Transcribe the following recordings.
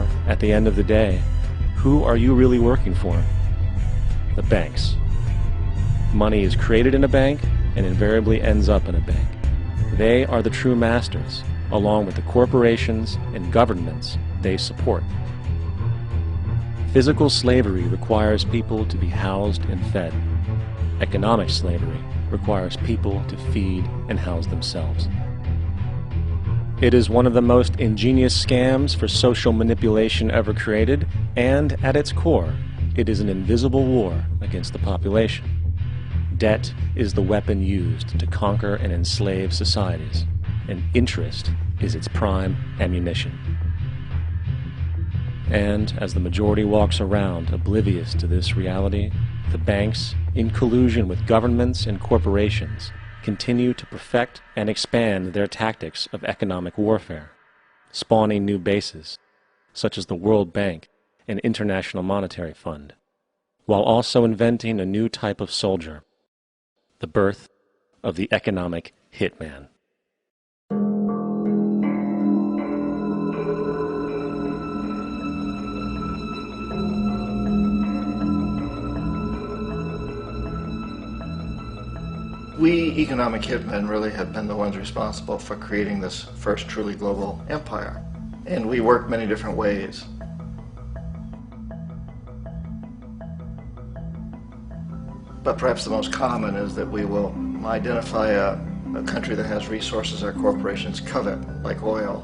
Therefore, at the end of the day, who are you really working for? The banks. Money is created in a bank and invariably ends up in a bank. They are the true masters, along with the corporations and governments they support. Physical slavery requires people to be housed and fed. Economic slavery requires people to feed and house themselves. It is one of the most ingenious scams for social manipulation ever created, and at its core, it is an invisible war against the population. Debt is the weapon used to conquer and enslave societies, and interest is its prime ammunition. And as the majority walks around oblivious to this reality, the banks, in collusion with governments and corporations, continue to perfect and expand their tactics of economic warfare, spawning new bases, such as the World Bank and International Monetary Fund, while also inventing a new type of soldier, the birth of the economic hitman. We economic hitmen really have been the ones responsible for creating this first truly global empire. And we work many different ways. But perhaps the most common is that we will identify a country that has resources our corporations covet, like oil,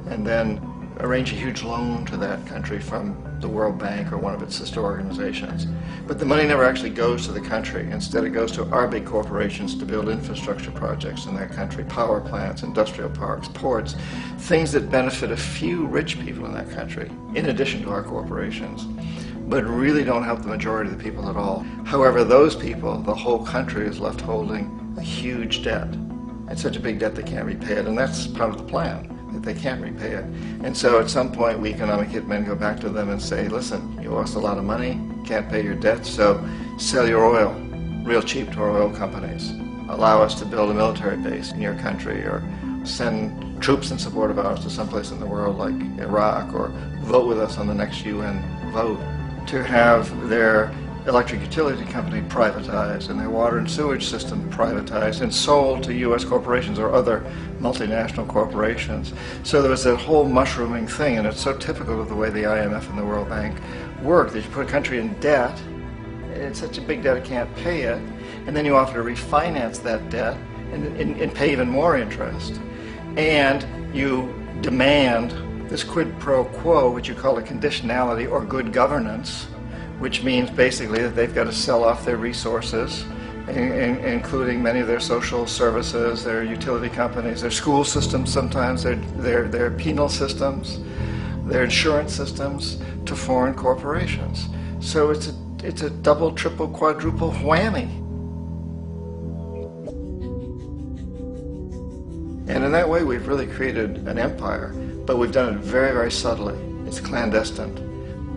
and then arrange a huge loan to that country from the World Bank or one of its sister organizations. But the money never actually goes to the country. Instead, it goes to our big corporations to build infrastructure projects in that country, power plants, industrial parks, ports, things that benefit a few rich people in that country, in addition to our corporations, but really don't help the majority of the people at all. However, those people, the whole country is left holding a huge debt. It's such a big debt they can't repay it, and that's part of the plan, that they can't repay it. And so at some point, we economic hitmen go back to them and say, listen, you owe us a lot of money, can't pay your debt, so sell your oil real cheap to our oil companies. Allow us to build a military base in your country, or send troops in support of ours to someplace in the world like Iraq, or vote with us on the next UN vote. To have their electric utility company privatized and their water and sewage system privatized and sold to U.S. corporations or other multinational corporations. So there was that whole mushrooming thing, and it's so typical of the way the IMF and the World Bank work, that you put a country in debt, it's such a big debt it can't pay it, and then you offer to refinance that debt and pay even more interest. And you demand this quid pro quo, which you call a conditionality or good governance, which means basically that they've got to sell off their resources, including many of their social services, their utility companies, their school systems sometimes, their penal systems, their insurance systems, to foreign corporations. So it's a double, triple, quadruple whammy. And in that way, we've really created an empire, but we've done it very, very subtly. It's clandestine.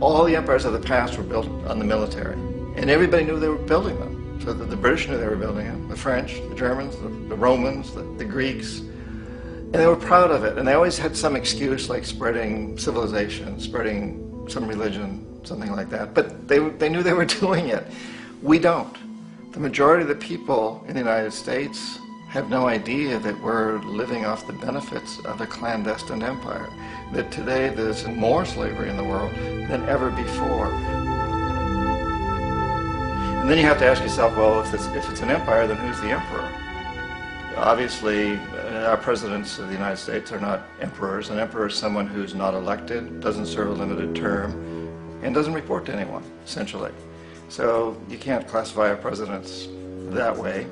All the empires of the past were built on the military, and everybody knew they were building them. So the British knew they were building them, the French, the Germans, the Romans, the Greeks, and they were proud of it. And they always had some excuse, like spreading civilization, spreading some religion, something like that. But they knew they were doing it. We don't. The majority of the people in the United States have no idea that we're living off the benefits of a clandestine empire, that today there's more slavery in the world than ever before. And then you have to ask yourself, well, if it's an empire, then who's the emperor? Obviously, our presidents of the United States are not emperors. An emperor is someone who's not elected, doesn't serve a limited term, and doesn't report to anyone, essentially. So you can't classify our presidents that way.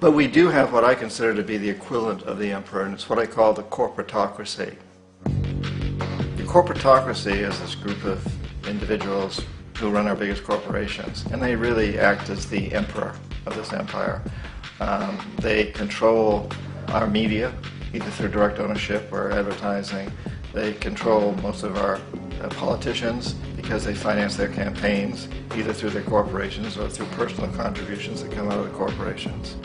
But we do have what I consider to be the equivalent of the emperor, and it's what I call the corporatocracy. The corporatocracy is this group of individuals who run our biggest corporations, and they really act as the emperor of this empire. They control our media, either through direct ownership or advertising. They control most of our politicians because they finance their campaigns, either through their corporations or through personal contributions that come out of the corporations.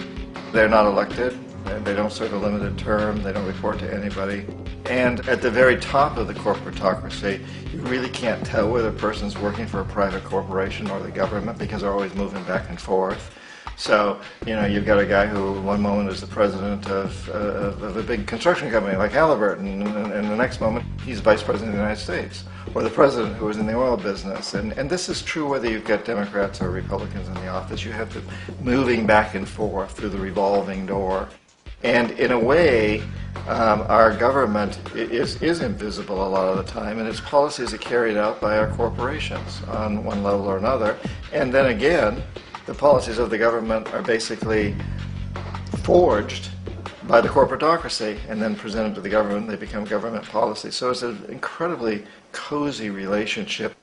They're not elected, they don't serve a limited term, they don't report to anybody. And at the very top of the corporatocracy, you really can't tell whether a person's working for a private corporation or the government because they're always moving back and forth. So, you've got a guy who one moment is the president of a big construction company like Halliburton, and the next moment he's vice president of the United States, or the president who is in the oil business. And this is true whether you've got Democrats or Republicans in the office. You have to moving back and forth through the revolving door. And in a way, our government is invisible a lot of the time, and its policies are carried out by our corporations on one level or another. And then again, the policies of the government are basically forged by the corporatocracy and then presented to the government. They become government policy. So it's an incredibly cozy relationship.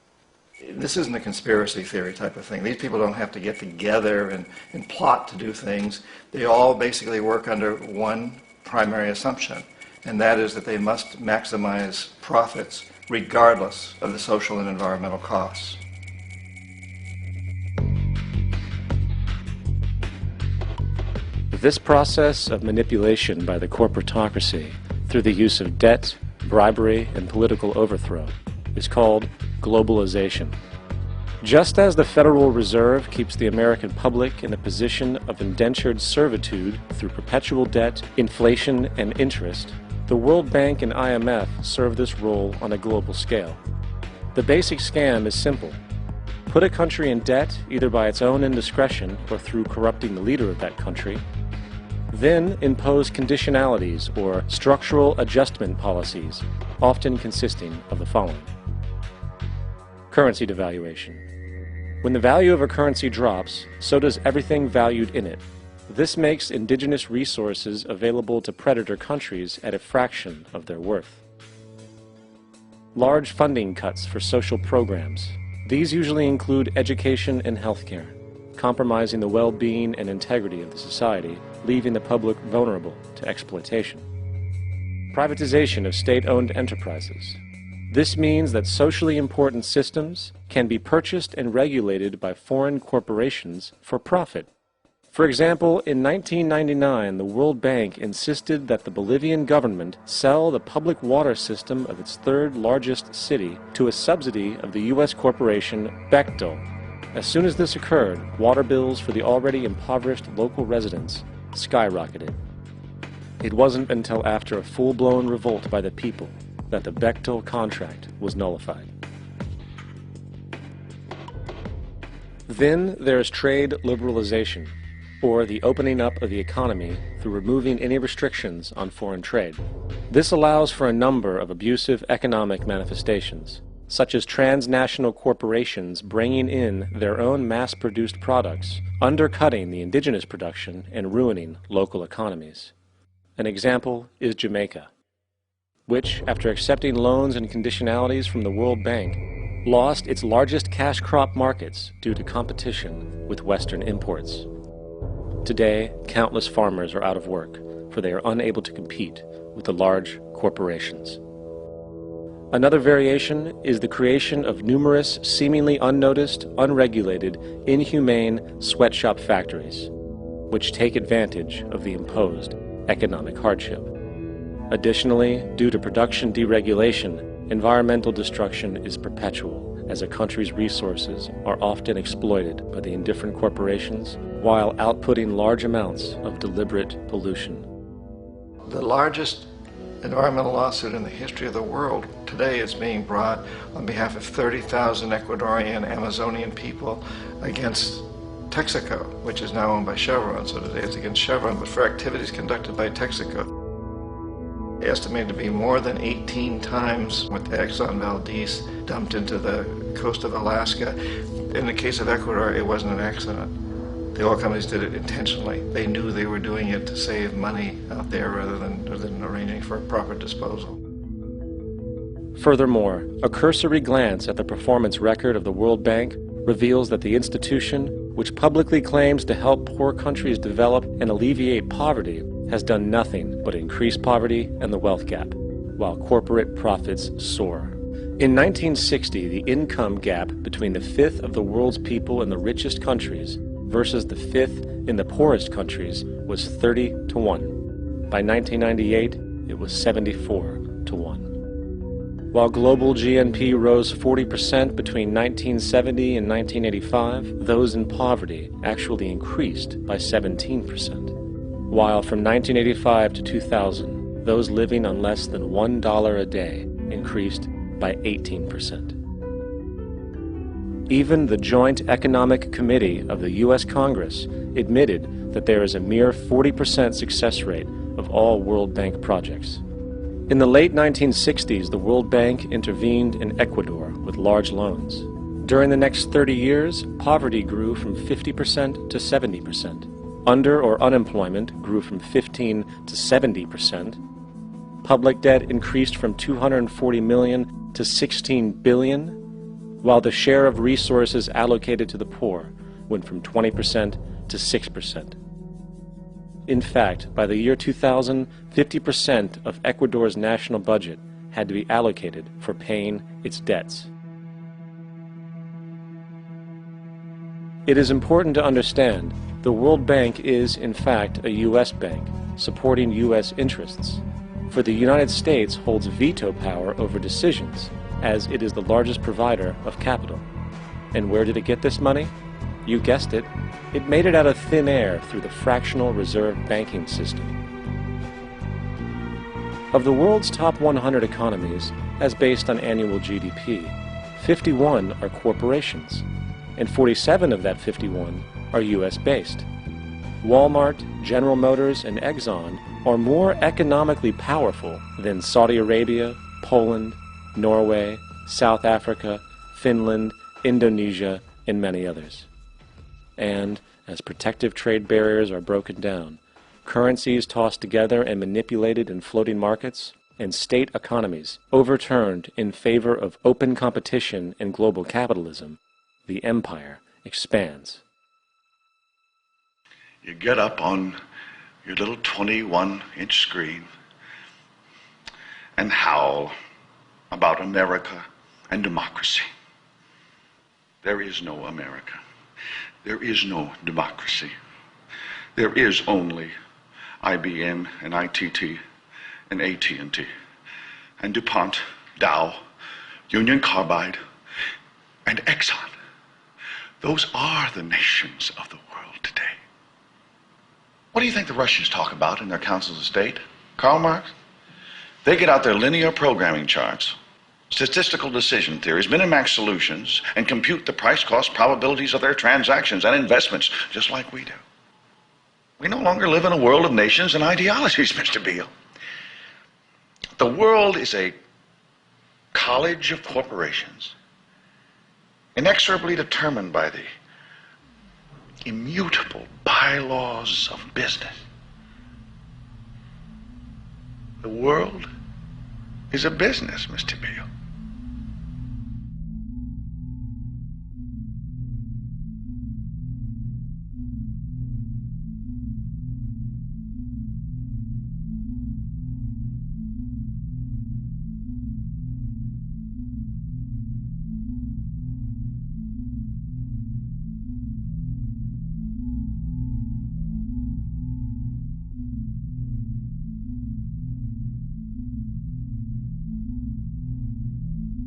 This isn't a conspiracy theory type of thing. These people don't have to get together and plot to do things. They all basically work under one primary assumption, and that is that they must maximize profits regardless of the social and environmental costs. This process of manipulation by the corporatocracy through the use of debt, bribery, and political overthrow is called globalization. Just as the Federal Reserve keeps the American public in a position of indentured servitude through perpetual debt, inflation, and interest, the World Bank and IMF serve this role on a global scale. The basic scam is simple. Put a country in debt either by its own indiscretion or through corrupting the leader of that country, then impose conditionalities or structural adjustment policies, often consisting of the following. Currency devaluation. When the value of a currency drops, so does everything valued in it. This makes indigenous resources available to predator countries at a fraction of their worth. Large funding cuts for social programs. These usually include education and healthcare, compromising the well-being and integrity of the society, leaving the public vulnerable to exploitation. Privatization of state-owned enterprises. This means that socially important systems can be purchased and regulated by foreign corporations for profit. For example, in 1999, the World Bank insisted that the Bolivian government sell the public water system of its third largest city to a subsidy of the U.S. corporation Bechtel. As soon as this occurred, water bills for the already impoverished local residents skyrocketed. It wasn't until after a full-blown revolt by the people that the Bechtel contract was nullified. Then there is trade liberalization, or the opening up of the economy through removing any restrictions on foreign trade. This allows for a number of abusive economic manifestations, such as transnational corporations bringing in their own mass-produced products, undercutting the indigenous production and ruining local economies. An example is Jamaica, which, after accepting loans and conditionalities from the World Bank, lost its largest cash crop markets due to competition with Western imports. Today, countless farmers are out of work, for they are unable to compete with the large corporations. Another variation is the creation of numerous, seemingly unnoticed, unregulated, inhumane sweatshop factories, which take advantage of the imposed economic hardship. Additionally, due to production deregulation, environmental destruction is perpetual, as a country's resources are often exploited by the indifferent corporations while outputting large amounts of deliberate pollution. The largest environmental lawsuit in the history of the world today is being brought on behalf of 30,000 Ecuadorian Amazonian people against Texaco, which is now owned by Chevron. So today it's against Chevron, but for activities conducted by Texaco. Estimated to be more than 18 times what the Exxon Valdez dumped into the coast of Alaska. In the case of Ecuador, it wasn't an accident. The oil companies did it intentionally. They knew they were doing it to save money out there rather than arranging for proper disposal. Furthermore, a cursory glance at the performance record of the World Bank reveals that the institution, which publicly claims to help poor countries develop and alleviate poverty, has done nothing but increase poverty and the wealth gap, while corporate profits soar. In 1960, the income gap between the fifth of the world's people in the richest countries versus the fifth in the poorest countries was 30 to 1. By 1998, it was 74 to to 1. While global GNP rose 40% between 1970 and 1985, those in poverty actually increased by 17%. While from 1985 to 2000, those living on less than $1 a day increased by 18%. Even the Joint Economic Committee of the U.S. Congress admitted that there is a mere 40% success rate of all World Bank projects. In the late 1960s, the World Bank intervened in Ecuador with large loans. During the next 30 years, poverty grew from 50% to 70%. Under or unemployment grew from 15 to 70%. Public debt increased from $240 million to $16 billion, while the share of resources allocated to the poor went from 20% to 6%. In fact, by the year 2000, 50% of Ecuador's national budget had to be allocated for paying its debts. It is important to understand the World Bank is, in fact, a U.S. bank, supporting U.S. interests. For the United States holds veto power over decisions, as it is the largest provider of capital. And where did it get this money? You guessed it, it made it out of thin air through the fractional reserve banking system. Of the world's top 100 economies, as based on annual GDP, 51 are corporations, and 47 of that 51 are US-based. Walmart, General Motors, and Exxon are more economically powerful than Saudi Arabia, Poland, Norway, South Africa, Finland, Indonesia, and many others. And as protective trade barriers are broken down, currencies tossed together and manipulated in floating markets, and state economies overturned in favor of open competition and global capitalism, the empire expands. You get up on your little 21-inch screen and howl about America and democracy. There is no America. There is no democracy. There is only IBM and ITT and AT&T and DuPont, Dow, Union Carbide, and Exxon. Those are the nations of the world today. What do you think the Russians talk about in their councils of state? Karl Marx? They get out their linear programming charts, statistical decision theories, Minimax solutions, and compute the price-cost probabilities of their transactions and investments, just like we do. We no longer live in a world of nations and ideologies, Mr. Beale. The world is a college of corporations, inexorably determined by the immutable bylaws of business. The world is a business, Mr. Beale.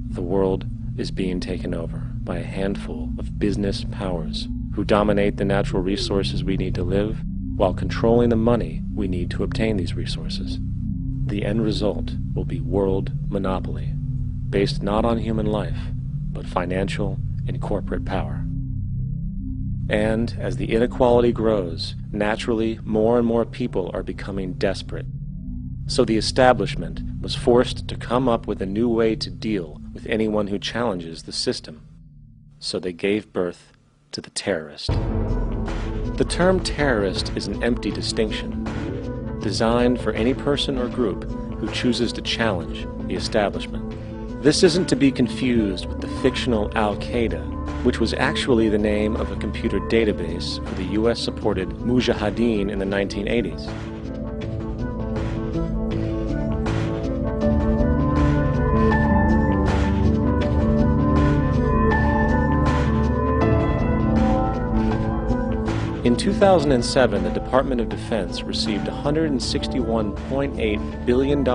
The world is being taken over by a handful of business powers who dominate the natural resources we need to live while controlling the money we need to obtain these resources. The end result will be world monopoly, based not on human life, but financial and corporate power. And as the inequality grows, naturally more and more people are becoming desperate. So the establishment was forced to come up with a new way to deal with anyone who challenges the system. So they gave birth to the terrorist. The term terrorist is an empty distinction, designed for any person or group who chooses to challenge the establishment. This isn't to be confused with the fictional Al-Qaeda, which was actually the name of a computer database for the US-supported Mujahideen in the 1980s. In 2007, the Department of Defense received $161.8 billion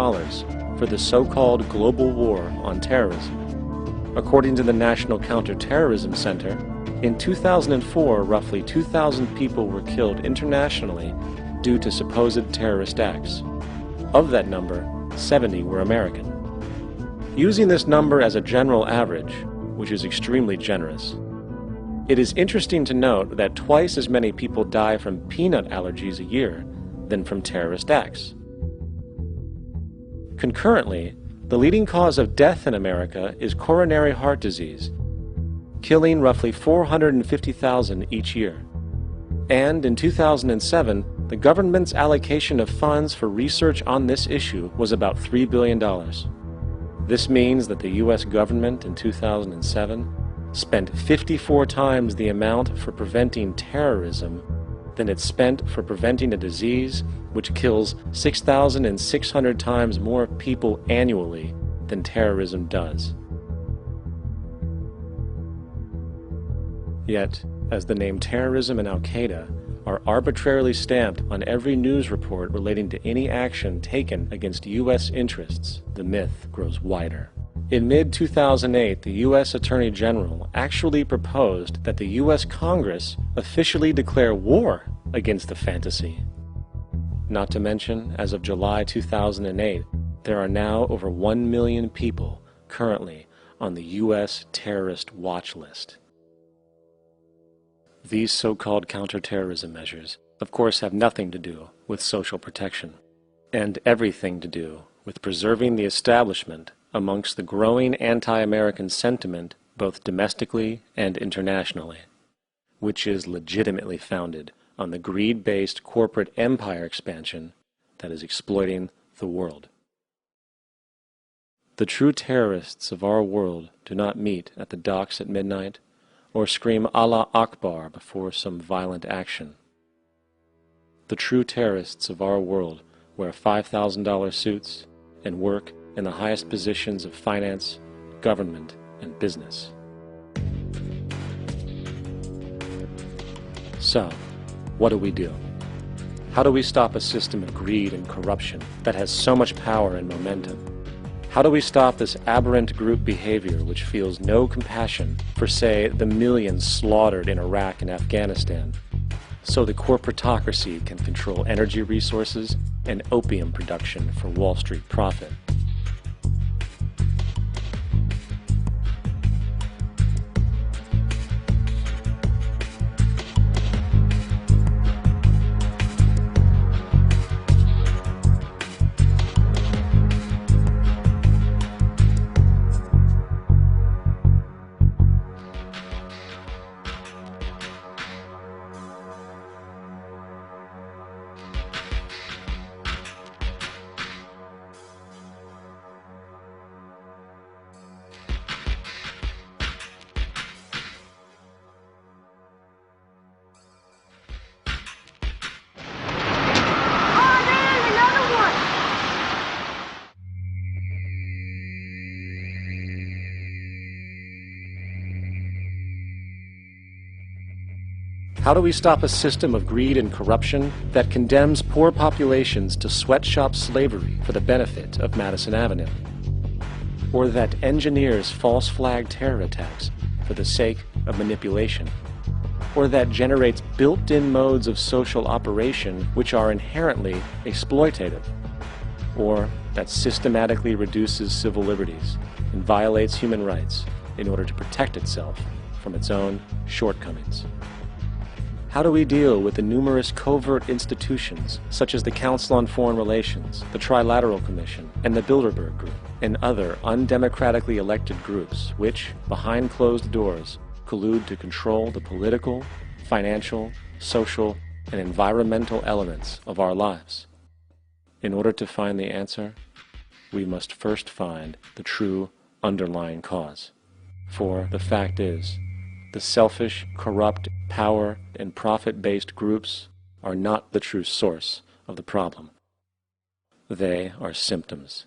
for the so-called global war on terrorism. According to the National Counterterrorism Center, in 2004, roughly 2,000 people were killed internationally due to supposed terrorist acts. Of that number, 70 were American. Using this number as a general average, which is extremely generous, it is interesting to note that twice as many people die from peanut allergies a year than from terrorist acts. Concurrently, the leading cause of death in America is coronary heart disease, killing roughly 450,000 each year. And in 2007, the government's allocation of funds for research on this issue was about $3 billion. This means that the U.S. government in 2007 spent 54 times the amount for preventing terrorism than it spent for preventing a disease which kills 6,600 times more people annually than terrorism does. Yet, as the name terrorism and Al-Qaeda are arbitrarily stamped on every news report relating to any action taken against U.S. interests, the myth grows wider. In mid-2008, the U.S. Attorney General actually proposed that the U.S. Congress officially declare war against the fantasy. Not to mention, as of July 2008, there are now over 1 million people currently on the U.S. terrorist watch list. These so-called counterterrorism measures, of course, have nothing to do with social protection, and everything to do with preserving the establishment amongst the growing anti-American sentiment both domestically and internationally, which is legitimately founded on the greed-based corporate empire expansion that is exploiting the world. The true terrorists of our world do not meet at the docks at midnight or scream Allah Akbar before some violent action. The true terrorists of our world wear $5,000 suits and work in the highest positions of finance, government, and business. So, what do? How do we stop a system of greed and corruption that has so much power and momentum? How do we stop this aberrant group behavior which feels no compassion for, say, the millions slaughtered in Iraq and Afghanistan, so the corporatocracy can control energy resources and opium production for Wall Street profit? How do we stop a system of greed and corruption that condemns poor populations to sweatshop slavery for the benefit of Madison Avenue? Or that engineers false flag terror attacks for the sake of manipulation? Or that generates built-in modes of social operation which are inherently exploitative? Or that systematically reduces civil liberties and violates human rights in order to protect itself from its own shortcomings? How do we deal with the numerous covert institutions, such as the Council on Foreign Relations, the Trilateral Commission, and the Bilderberg Group, and other undemocratically elected groups which, behind closed doors, collude to control the political, financial, social, and environmental elements of our lives? In order to find the answer, we must first find the true underlying cause. For the fact is, the selfish, corrupt, power, and profit-based groups are not the true source of the problem. They are symptoms.